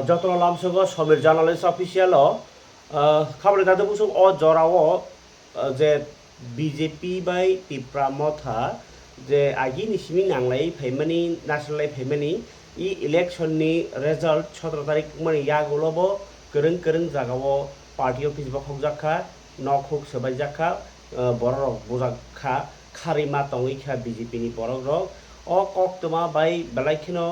যতন লামসগো Samir journalist official খাবার দাদা বুসুক জরাও যে বিজেপি বাই টিপ্রা মথা যে আগে নিসিমি নাंलाय फाइमानि नासलाय फाइमानि इ इलेक्शननि रेजाल्ट 17 तारिख माने यागलबो गोरों गोरों जागावो पार्टी अफिस बा हकजाखा नक हुक सबाय जाखा बररक बुजाखा खारिमा तंगैखा बिजेपि नि बरक रक कक्तमा बाय बेलायखिनो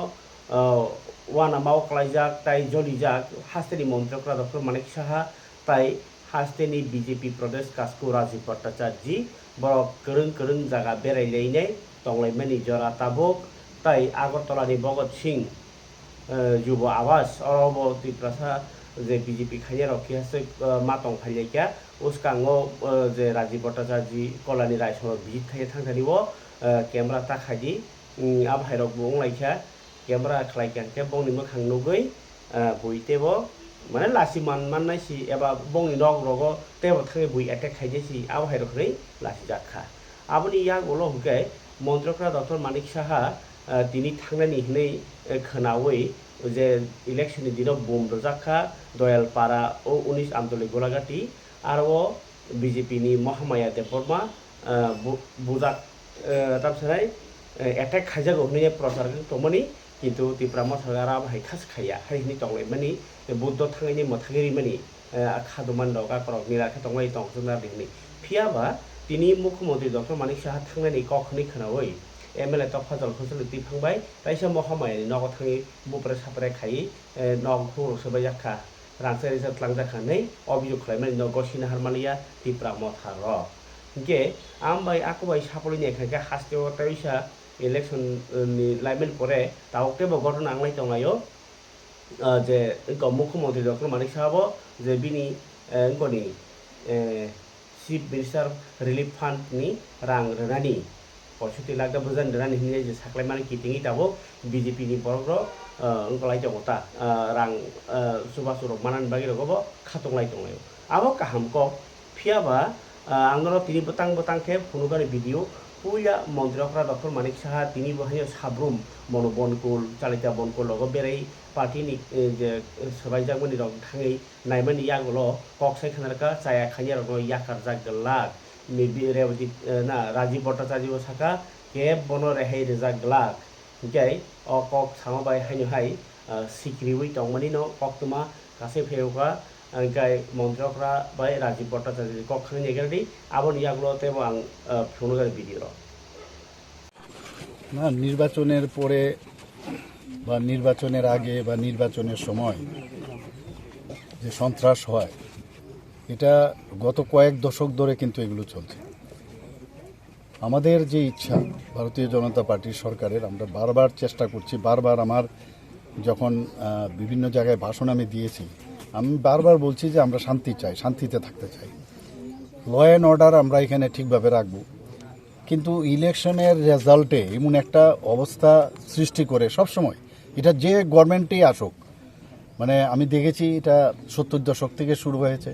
वाना मावख्लायजाक ताई जलिजाक हास्तेनि मन्त्रक्रा डक्टर मानिक साहा ताई हास्तेनि बिजेपि प्रदेश कास्कु राजीव भट्टाचार्य बरक गोरों गोरों जागा बेरायलायनाय तंलायमानि जरा ताबुक ताई आगरतलानि भगत सिंह युवा आवास अरब तिप्रासा जे बीजेपी खाइया रखी हसे मातंग फाइलाइका उसकांगो जे राजीव भट्टाचार्य कलानि रायसर बिजित खाइया थांथानि वो कैमरा ताखादि अब हाइरक बुंग लाइका कैमरा खलाइकान के बंनि मोखां नुगै बुइतेबो माने लासि मान नायसि एबा बंनि नग रग तेबो थाङै बुइ एटेक खाइजेसि अब हाइरक रै लासि जाखा आबनि या गलो हुके मन्त्रक्रा डक्टर मानिक साहा তিনি थांनायनि हनै खोनावै जे इलेक्शननि दिनाव बम रजाखा दयालपारा ओ 19 आमदोलि गलागाटी आरो बिजेपिनि महामाया देबबर्मा बुजाक तामसाय एटेक खाइजागो हनै प्रचार तमनि किन्तु तिप्रामा सरकारा बाहाय खास खाया हायनि तंलायमानि बुद्ध थांनायनि मथागिरिमानि खादुमान दगा करक निराखे तंलाय तंजोना दिनै फियाबा তিনি मुख्यमंत्री डक्टर मानिक साहा थांनायनि कखनै खोनावै एमएलए तो फजल फसल दिफांबाय ताइसा महामायानि नग थाङै बुप्रे साप्रे खायै नग हुर सोबाय जाखा रांसारि जातलां जाखानै अभियोग खालामनाय नग गसिना हारमालिया तिप्रा मथा र के आमबाय आकुबाय सापलिनि एखाके हास्तेव ताइसा इलेक्शन नि लाइमेल परे तावकेबो घटना आंलाय दंलायो जे मुख्यमंत्री डक्टर मानिक साहाबो जे बिनि गनि चिफ मिनिस्टार रिलिफ फान्ड नि रां रोनानि 65 लाख बुजान रोनानि हिने जे साख्लायमानि किटिंनि दाबो बिजेपि नि बरग्र अंकलाय दंता रां सुबा सुरक मानान बागि रगबो खातंलाय दंलायो आबो काहामको फियाबा आंगरो तिनि बतां के फुनुगानि भिडिअ पुया मन्त्रक्रा डक्टर मानिक साहा तिनि बहाय साब्रुम मनो बनकुल चालिता बनकुल लग बेराय पार्टीनि जे सबायजागमनि रग थाङै नायमानि यागलो कक्साय खानारका चाया खानिया रग याकार जागलाक मेबी रेवती ना राजीव भट्टाचार्य साका के बनो रेहाय रेजागलाक ओमफ्राय कक सामाबाय हाय सिक्रिवै तंमानि न कक्तमा गासै फेवका ओमफ्राय मन्त्रक्रा बाय राजीव भट्टाचार्य कक खानि नेगारदि आबन यागलो तेबो आं फुनुगार भिडिअ না নির্বাচনের পরে বা নির্বাচনের আগে বা নির্বাচনের সময় যে সন্ত্রাস হয় এটা গত কয়েক দশক ধরে কিন্তু এগুলো চলছে। আমাদের যে ইচ্ছা ভারতীয় জনতা পার্টির সরকারের আমরা বারবার চেষ্টা করছি, বারবার আমার যখন বিভিন্ন জায়গায় ভাষণ আমি দিয়েছি আমি বারবার বলছি যে আমরা শান্তি চাই, শান্তিতে থাকতে চাই, ল অ্যান্ড অর্ডার আমরা এখানে ঠিকভাবে রাখব। কিন্তু ইলেকশনের রেজাল্টে এমন একটা অবস্থা সৃষ্টি করে সবসময় এটা যে গভর্নমেন্টেই আসুক, মানে আমি দেখেছি এটা 70 দশক থেকে শুরু হয়েছে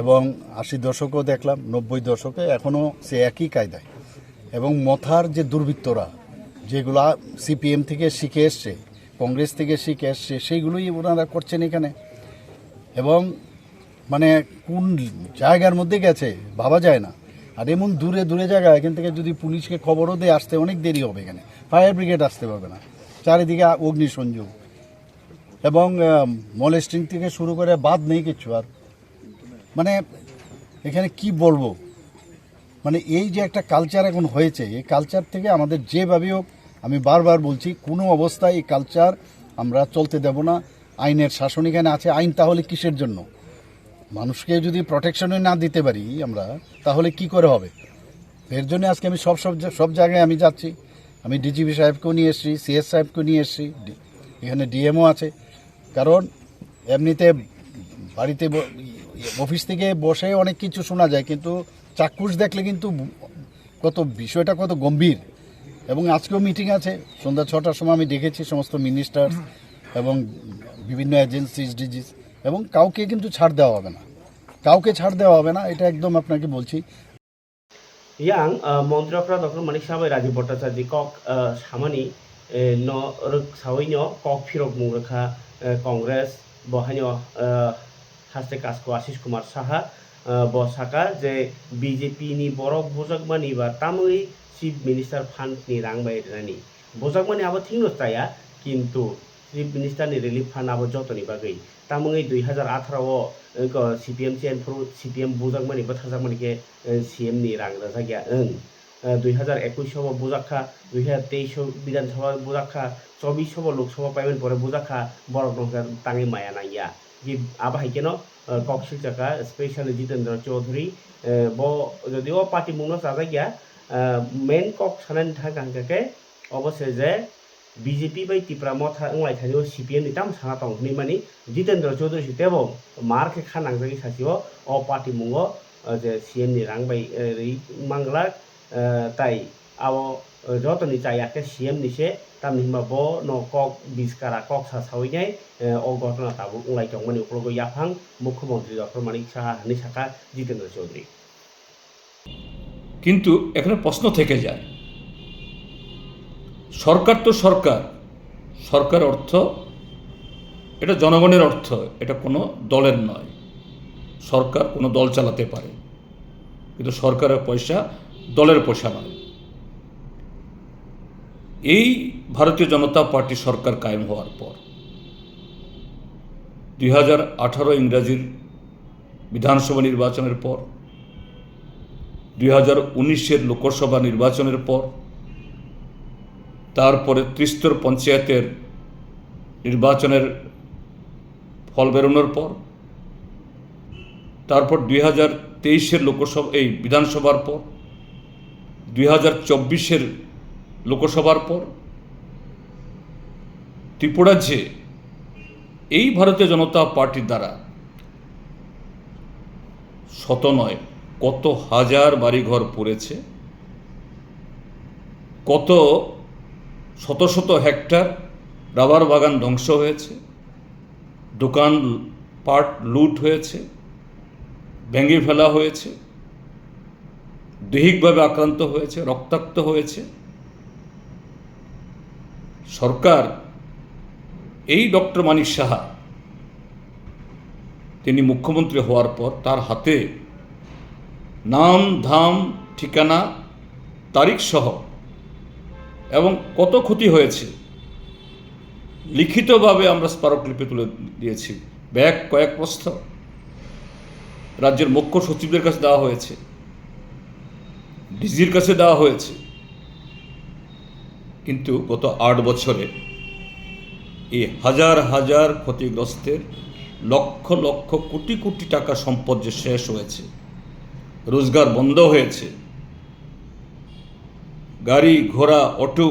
এবং 80 দশকও দেখলাম, 90 দশকে এখনও সে একই কায়দায়। এবং মথার যে দুর্বৃত্তরা যেগুলা সিপিএম থেকে শিখে এসছে, কংগ্রেস থেকে শিখে এসছে, সেইগুলোই ওনারা করছেন এখানে। এবং মানে কোন জায়গার মধ্যে গেছে ভাবা যায় না। আর এমন দূরে দূরে জায়গা, এখান থেকে যদি পুলিশকে খবরও দিয়ে আসতে অনেক দেরি হবে, এখানে ফায়ার ব্রিগেড আসতে পারবে না, চারিদিকে অগ্নিসংযোগ এবং মলেস্টিং থেকে শুরু করে বাদ নেই কিছু। আর মানে এখানে কি বলবো, মানে এই যে একটা কালচার এখন হয়েছে, এই কালচার থেকে আমাদের যেভাবে হোক, আমি বারবার বলছি কোনো অবস্থায় এই কালচার আমরা চলতে দেব না। আইনের শাসন এখানে আছে, আইন তাহলে কিসের জন্য? মানুষকে যদি প্রোটেকশনই না দিতে পারি আমরা, তাহলে কি করে হবে? এর জন্য আজকে আমি সব জায়গায় আমি যাচ্ছি। আমি ডিজিপি সাহেবকেও নিয়ে এসেছি, সিএস সাহেবকেও নিয়ে এসেছি, এখানে ডিএমও আছে। কারণ এমনিতে বাড়িতে অফিস থেকে বসে অনেক কিছু শোনা যায়, কিন্তু চাক্ষুষ দেখলে কিন্তু বিষয়টা কত গম্ভীর। এবং আজকেও মিটিং আছে সন্ধ্যা 6টার সময়, আমি দেখেছি সমস্ত মিনিস্টার এবং বিভিন্ন এজেন্সিস, ডিজিস, এবং কাউকে কিন্তু ছাড় দেওয়া হবে না, কাউকে ছাড় দেওয়া হবে না, এটা একদম আপনাকে বলছি। yang মন্ত্রকরা ডক্টর মানিক সাহাবাই রাजीव भट्टाचार्य कक सामानि न रक सावैनो कक फिरक मुंगरखा কংগ্রেস বহানিও হাস্তে কাজকো আশিস কুমার সাহা বসাকা যে BJP ni borok bujagmani ba tamui chief minister fund ni rangbai rani bujagmani abo thingno chaya কিন্তু chief minister ni relief fund abo jotoni bagui tamui 2018 o CPM চেনফ্রু CPM bujagmani ba thajagmani ke CM ni rang rajagya 2021 বুজাখা 2023 বিধানসভা বুজাখা 24 লোকসভা পাইবেন পরে বুজাখা বড় তাঙে মায়া নাইয়া যে আবাহাই কেন কক্সিল চাকা specially Jitendra Chowdhury যদিও পার্টি মুনো চাজাগিয়া মেন কক সানানি থাকা হাঙ্কাকে অবশ্যই যে BJP by Tripura Motha ওংলাই থানিও CPM নিতাম সানা তংনি মানি জিতেন্দ্র চৌধুরী সিতেব মারকে খানাংজাগি সাসিও অ পার্টি মুঙ্গ যে সিএম ni rangbai mangla তাই আবো যতনি চাইয়াকে সিএম নিছে তামনি হিমা ব ন কক বিস্কারা কক সা সাউইনাই ও ঘটনা তাবো উলাই টংমানি উপলগ ইয়াফাং মুখ্যমন্ত্রী ডক্টর মানিক সাহা হানি শাখা জিতেন্দ্র চৌধুরী কিন্তু এখানে প্রশ্ন থেকে যায় সরকার তো সরকার সরকার অর্থ এটা জনগণের অর্থ এটা কোনো দলের নয় সরকার কোনো দল চালাতে পারে কিন্তু সরকারের পয়সা দলের পয়সা নয় এই ভারতীয় জনতা পার্টি সরকার কায়েম হওয়ার পর 2018 ইংরাজির বিধানসভা নির্বাচনের পর 2019-এর লোকসভা নির্বাচনের পর তারপরে ত্রিস্তর পঞ্চায়েতের নির্বাচনের ফল বেরোনোর পর তারপর 2023-এর লোকসভা এই বিধানসভার পর 2024-এর লোকসভার পর ত্রিপুরা যে এই ভারতীয় জনতা পার্টির দ্বারা শত নয় কত হাজার বাড়িঘর পড়েছে কত শত শত হেক্টর রাবার বাগান ধ্বংস হয়েছে দোকান পাট লুট হয়েছে ভেঙে ফেলা হয়েছে দৈহিকভাবে আক্রান্ত হয়েছে রক্তাক্ত হয়েছে সরকার এই ডক্টর মানিক সাহা তিনি মুখ্যমন্ত্রী হওয়ার পর তার হাতে নাম ধাম ঠিকানা তারিখ সহ এবং কত ক্ষতি হয়েছে লিখিতভাবে আমরা স্মারকলিপি তুলে দিয়েছি ব্যাগ কয়েক বস্তা রাজ্যের মুখ্য সচিবদের কাছে দেওয়া হয়েছে ডিজির কাছে দেওয়া হয়েছে কিন্তু গত 8 বছরে এই হাজার হাজার ক্ষতিগ্রস্তের লক্ষ লক্ষ কোটি কোটি টাকা সম্পদ যে শেষ হয়েছে রোজগার বন্ধ হয়েছে গাড়ি ঘোড়া অটো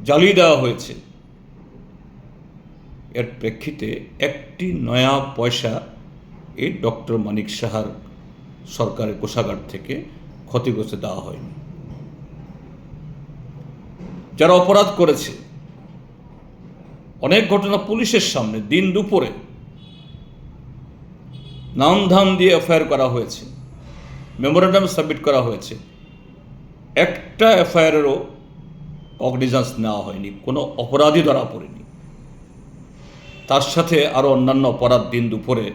জ্বালিয়ে দেওয়া হয়েছে এর প্রেক্ষিতে একটি নয়া পয়সা এই ডক্টর মানিক সাহার সরকারের কোষাগার থেকে ক্ষতিগ্রস্ত দেওয়া হয়নি যারা অপরাধ করেছে অনেক ঘটনা পুলিশের সামনে দিন দুপুরে নামধাম দিয়ে এফআইআর করা হয়েছে মেমোরেন্ডাম সাবমিট করা হয়েছে একটা এফআইআরেরও কগনিজেন্স নেওয়া হয়নি কোনো অপরাধী ধরা পড়েনি তার সাথে আরও অন্যান্য অপরাধ দিন দুপুরে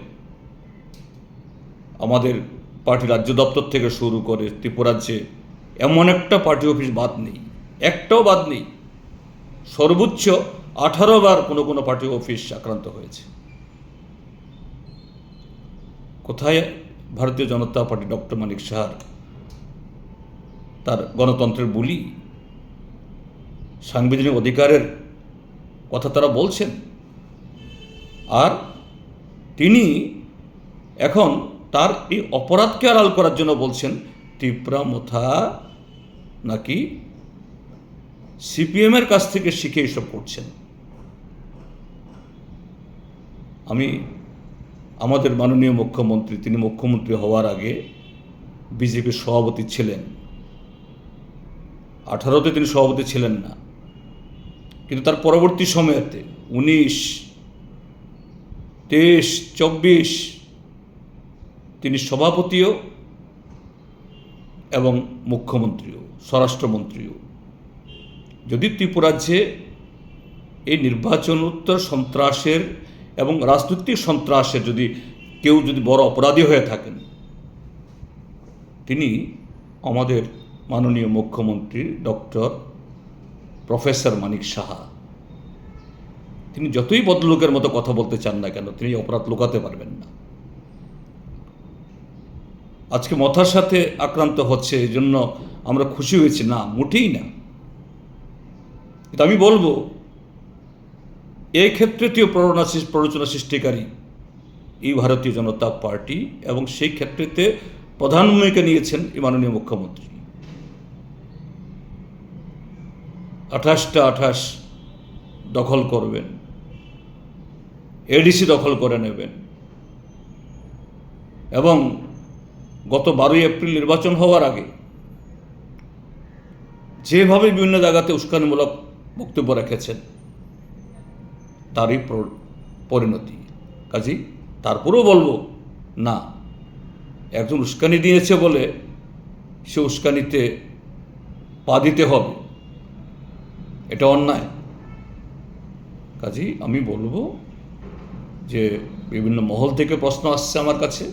আমাদের পার্টি রাজ্য দপ্তর থেকে শুরু করে ত্রিপুরাজ্যে এমন একটা পার্টি অফিস বাদ নেই একটাও বাদ নেই সর্বোচ্চ 18 বার কোনো কোনো পার্টি অফিস আক্রান্ত হয়েছে কোথায় ভারতীয় জনতা পার্টি ডক্টর মানিক সাহার তার গণতন্ত্রের বুলি সাংবিধানিক অধিকারের কথা তারা বলছেন আর তিনি এখন তার এই অপরাধকে আড়াল করার জন্য বলছেন ত্রিপুরা মথা নাকি সিপিএমের কাছ থেকে শিখে এসব করছেন আমি আমাদের মাননীয় মুখ্যমন্ত্রী তিনি মুখ্যমন্ত্রী হওয়ার আগে বিজেপির সভাপতি ছিলেন 18-তে তিনি সভাপতি ছিলেন না কিন্তু তার পরবর্তী সময়তে 19, 23, 24 তিনি সভাপতিও এবং মুখ্যমন্ত্রীও স্বরাষ্ট্রমন্ত্রীও যদি ত্রিপুরাজ্যে এই নির্বাচনোত্তর সন্ত্রাসের এবং রাজনৈতিক সন্ত্রাসের কেউ যদি বড় অপরাধী হয়ে থাকেন, তিনি আমাদের মাননীয় মুখ্যমন্ত্রী ডক্টর প্রফেসর মানিক সাহা। তিনি যতই ভদ্রলোকের মতো কথা বলতে চান না কেন, তিনি অপরাধ লুকাতে পারবেন না। আজকে মাথার সাথে আক্রান্ত হচ্ছে, এই জন্য আমরা খুশি হয়েছি না, মোটেই না। কিন্তু আমি বলবো, এই ক্ষেত্রেটিও প্ররোচনা সৃষ্টিকারী এই ভারতীয় জনতা পার্টি, এবং সেই ক্ষেত্রেতে প্রধান ভূমিকা নিয়েছেন এই মাননীয় মুখ্যমন্ত্রী। 28 দখল করবেন, এডিসি দখল করে নেবেন, এবং গত 12 এপ্রিল নির্বাচন হওয়ার আগে যেভাবে বিভিন্ন জায়গাতে উস্কানিমূলক বক্তব্য রেখেছেন, তারই পরিণতি। কাজেই তারপরেও বলবো না, একজন উস্কানি দিয়েছে বলে সে উস্কানিতে পা দিতে হবে, এটা অন্যায়। কাজেই আমি বলবো যে বিভিন্ন মহল থেকে প্রশ্ন আসছে আমার কাছে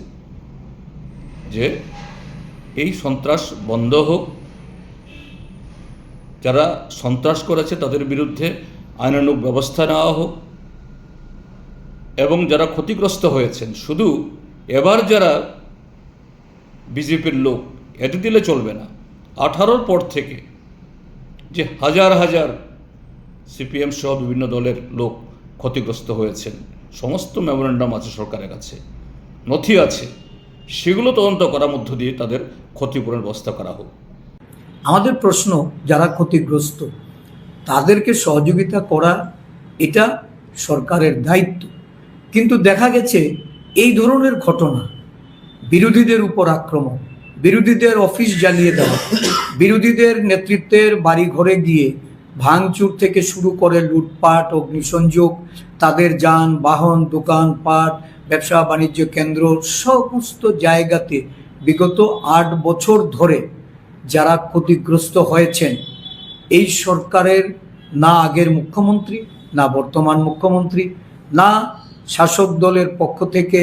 যে এই সন্ত্রাস বন্ধ হোক, যারা সন্ত্রাস করেছে তাদের বিরুদ্ধে আইনানুগ ব্যবস্থা নেওয়া হোক, এবং যারা ক্ষতিগ্রস্ত হয়েছেন, শুধু এবার যারা বিজেপির লোক, এটি দিলে চলবে না। 18 পর থেকে যে হাজার হাজার সিপিএম সহ বিভিন্ন দলের লোক ক্ষতিগ্রস্ত হয়েছেন, সমস্ত মেমোরেন্ডাম আছে সরকারের কাছে, নথি আছে, সেগুলো তদন্ত করার মধ্য দিয়ে তাদের ক্ষতিপূরণের ব্যবস্থা করা হোক। আমাদের প্রশ্ন, যারা ক্ষতিগ্রস্ত তাদেরকে সহযোগিতা করা এটা সরকারের দায়িত্ব। কিন্তু দেখা গেছে এই ধরনের ঘটনা, বিরোধীদের উপর আক্রমণ, বিরোধীদের অফিস জ্বালিয়ে দেওয়া, বিরোধীদের নেতৃত্বের বাড়ি ঘরে গিয়ে ভাঙচুর থেকে শুরু করে লুটপাট, অগ্নিসংযোগ, তাদের যানবাহন, দোকানপাট, ব্যবসা বাণিজ্য কেন্দ্র, সমস্ত জায়গাতে বিগত 8 বছর ধরে যারা ক্ষতিগ্রস্ত হয়েছেন, এই সরকারের না আগের মুখ্যমন্ত্রী, না বর্তমান মুখ্যমন্ত্রী, না শাসক দলের পক্ষ থেকে,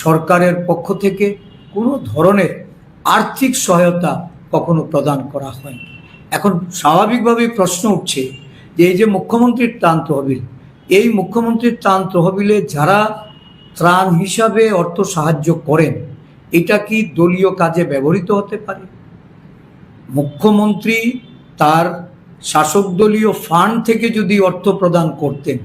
সরকারের পক্ষ থেকে কোনো ধরনের আর্থিক সহায়তা কখনো প্রদান করা হয়। এখন স্বাভাবিকভাবেই প্রশ্ন উঠছে যে এই যে মুখ্যমন্ত্রীর ত্রাণ তহবিল, এই মুখ্যমন্ত্রীর ত্রাণ তহবিলে যারা ত্রাণ হিসাবে অর্থ সাহায্য করেন, এটা কি দলীয় কাজে ব্যবহৃত হতে পারে? মুখ্যমন্ত্রী তার শাসক দলীয় ফান্ড থেকে যদি অর্থ প্রদান করতেন,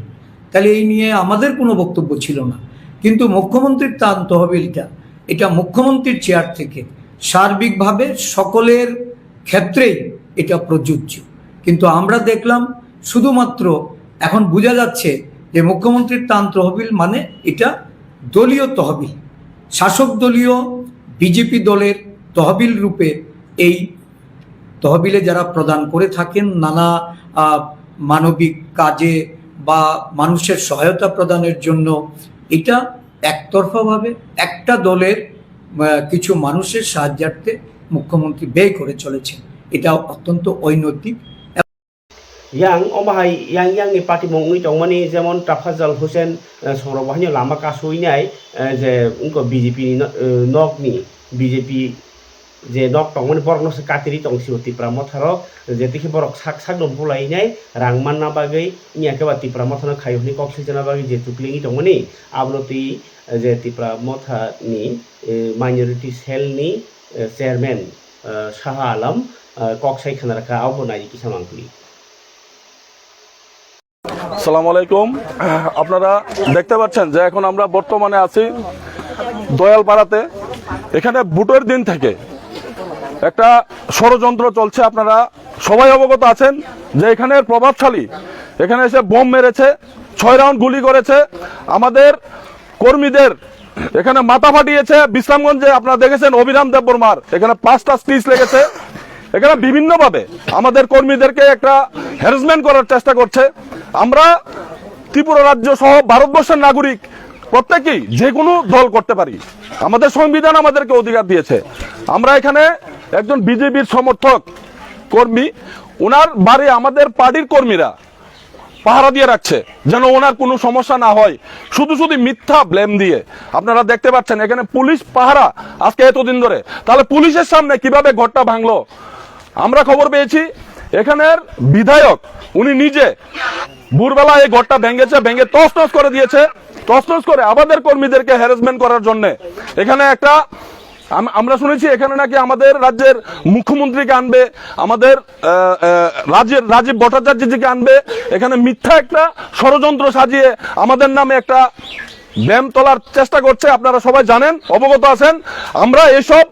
তাহলে এই নিয়ে আমাদের কোনো বক্তব্য ছিল না। কিন্তু মুখ্যমন্ত্রীর ত্রাণ তহবিলটা, এটা মুখ্যমন্ত্রীর চেয়ার থেকে সার্বিকভাবে সকলের ক্ষেত্রেই এটা প্রযোজ্য। কিন্তু আমরা দেখলাম শুধুমাত্র এখন বোঝা যাচ্ছে যে মুখ্যমন্ত্রীর ত্রাণ তহবিল মানে এটা দলীয় তহবিল, শাসক দলীয় বিজেপি দলের তহবিল রূপে এই তহবিলে যারা প্রদান করে থাকেন নানা মানবিক কাজে বা মানুষের সহায়তা প্রদানের জন্য, এটা একতরফাভাবে একটা দলের কিছু মানুষের সাহায্যার্থে মুখ্যমন্ত্রী ব্যয় করে চলেছেন। এটা অত্যন্ত অনৈতিক। yang omahai yang ni parti mongui tongmani jemon Tafazal Hussein songrobahnya lama kasuinai je unko BJP nok ni BJP je nok tongmani borok no sekatiri tong sioti pramotharo je tikhi borok sak dom pulai nai rangman na bagai nya ke bati pramothano khayoni koksil jana bagai je tuklingi tongmani abloti je tipra motha ni minority cell ni chairman Shah Alam koksai khanaraka abonai kisamangkuli। আসসালামু আলাইকুম। আপনারা দেখতে পাচ্ছেন যে এখন আমরা বর্তমানে আছি দয়ালপাড়াতে। এখানে ভোটের দিন থেকে একটা ষড়যন্ত্র চলছে, আপনারা সবাই অবগত আছেন যে এখানের প্রভাবশালী এখানে এসে বোম মেরেছে, 6 রাউন্ড গুলি করেছে, আমাদের কর্মীদের এখানে মাথা ফাটিয়েছে। বিশ্রামগঞ্জে আপনারা দেখেছেন অভিরাম দেববর্মার এখানে 5টা স্টিচ লেগেছে। এখানে বিভিন্নভাবে আমাদের কর্মীদেরকে একটা হ্যারাসমেন্ট করার চেষ্টা করছে। আমরা ত্রিপুরা রাজ্য সহ ভারতবর্ষের নাগরিক প্রত্যেকেই যে কোনো দল করতে পারি, আমাদের সংবিধান আমাদেরকে অধিকার দিয়েছে। আমরা এখানে একজন বিজেপির সমর্থক কর্মী, ওনার বাড়ি আমাদের পার্টির কর্মীরা পাহারা দিয়ে রাখছে যেন ওনার কোনো সমস্যা না হয়, শুধু শুধু মিথ্যা ব্লেম দিয়ে। আপনারা দেখতে পাচ্ছেন এখানে পুলিশ পাহারা আজকে এতদিন ধরে, তাহলে পুলিশের সামনে কিভাবে ঘরটা ভাঙলো? আমরা খবর পেয়েছি এখানের বিধায়ক উনি নিজে ভোরবেলা এই ঘরটা ভেঙে তছনছ করে দিয়েছে, তছনছ করে আমাদের কর্মীদেরকে হ্যারাসমেন্ট করার জন্য। এখানে একটা আমরা শুনেছি এখানে নাকি আমাদের রাজ্যের মুখ্যমন্ত্রীকে আনবে, আমাদের রাজীব ভট্টাচার্যজিকে আনবে, এখানে মিথ্যা একটা ষড়যন্ত্র সাজিয়ে আমাদের নামে একটা ব্যায়াম তোলার চেষ্টা করছে। আপনারা সবাই জানেন, অবগত আছেন। আমরা এসব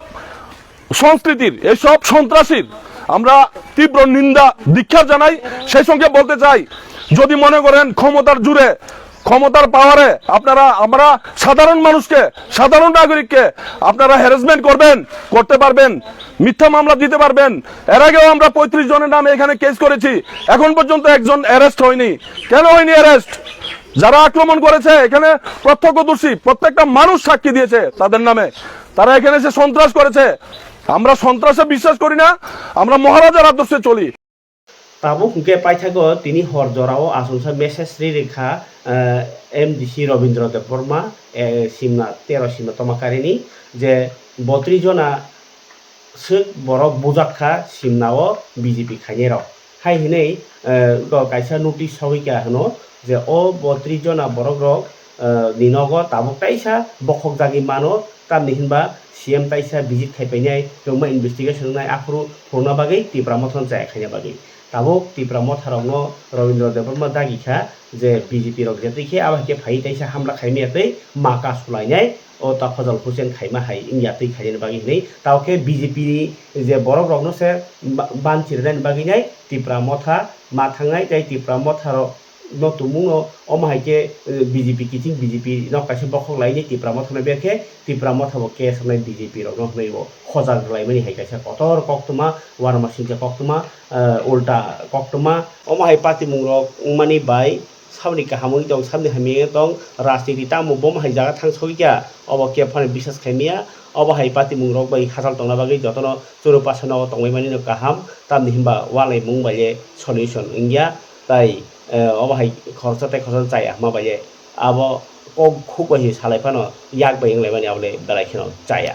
সংস্কৃতির, এসব সন্ত্রাসীর আমরা তীব্র নিন্দা ধিক্কার জানাই। সেই সঙ্গে বলতে চাই, যদি মনে করেন ক্ষমতার জুড়ে, ক্ষমতার পাওয়ারে আমরা সাধারণ মানুষকে, সাধারণ নাগরিককে আপনারা হ্যারাসমেন্ট করতে পারবেন, মিথ্যা মামলা দিতে পারবেন। এর আগেও আমরা 35 জনের নামে এখানে কেস করেছি, এখন পর্যন্ত একজন অ্যারেস্ট হয়নি। কেন হয়নি অ্যারেস্ট? যারা আক্রমণ করেছে এখানে প্রত্যক্ষদর্শী, প্রত্যেকটা মানুষ সাক্ষী দিয়েছে তাদের নামে। তারা এখানে এসে সন্ত্রাস করেছে। আমরা সন্ত্রাসে বিশ্বাস করি না, আমরা মহারাজার আদর্শে চলি। তাবো হুকে পাইথাগো তিনি হর জরাও আসনসা মেসেজ রেখা এমডিসি রবীন্দ্র দেব বর্মা সিমনা 13 সিমনা তমাকারিনি যে 32 জনা সুখ বরক বুজাক্ষা সিমনাও বিজেপি খাইনের হাই হিनै কাইসা নোটিস সহিকা হনো যে ও 32 জনা বরক রক নিনগ তাবো কাইসা বখক জাগি মানো তামনি হিনবা সিএম তাইসা ভিজিট খাইপাইনাय जमा इनभेस्टिगेशन नाय आखरु फुरना बागै तिब्रा मथन जाय खायना बागै ताबो तिब्रा मथारावनो रवीन्द्र देव बर्मा दागिखा जे बीजेपी रक जेतैखे आबाके फाइ ताइसा हामला खायमियातै माका सुलायनाय ओ ता फजल हुसैन खायमा हाय इंयातै खायना बागै नै तावके बीजेपी जे बरक रकनो से बानचिरनाय बागैनाय तिब्रा मथा माथांनाय जाय तिब्रा मथारो नतुमुनो अमाहायके बीजेपी किथिं बीजेपी नकासे बखक लायनि तिब्रा मथानो बेखे तिब्रा मथाबो केस नाय बीजेपी रक नहनैबो खजाग लायमनि हायकासे कतर कक्तमा वारमा सिंके कक्तमा उल्टा कक्तमा अमाहाय पार्टी मुंरक उमानि बाय सामनि काहामुनि दं सामनि हामि दं राजनीति तामु बम हायजागा थांसोगिया अबो केफाने बिसास खायमिया अबाहाय पार्टी मुंरक बाय खासाल तंना बागै जतनो चुरु पासनाव तंगैमानि काहाम तामनि हिमबा वालाय मुं बाये सल्युशन इंडिया ताई अबाहाय खरसाथाय खरसा जाया माबाये आबो खुब बाहि सालायफानो याक बायंलायमानि आवले बेलायखेनो जाया।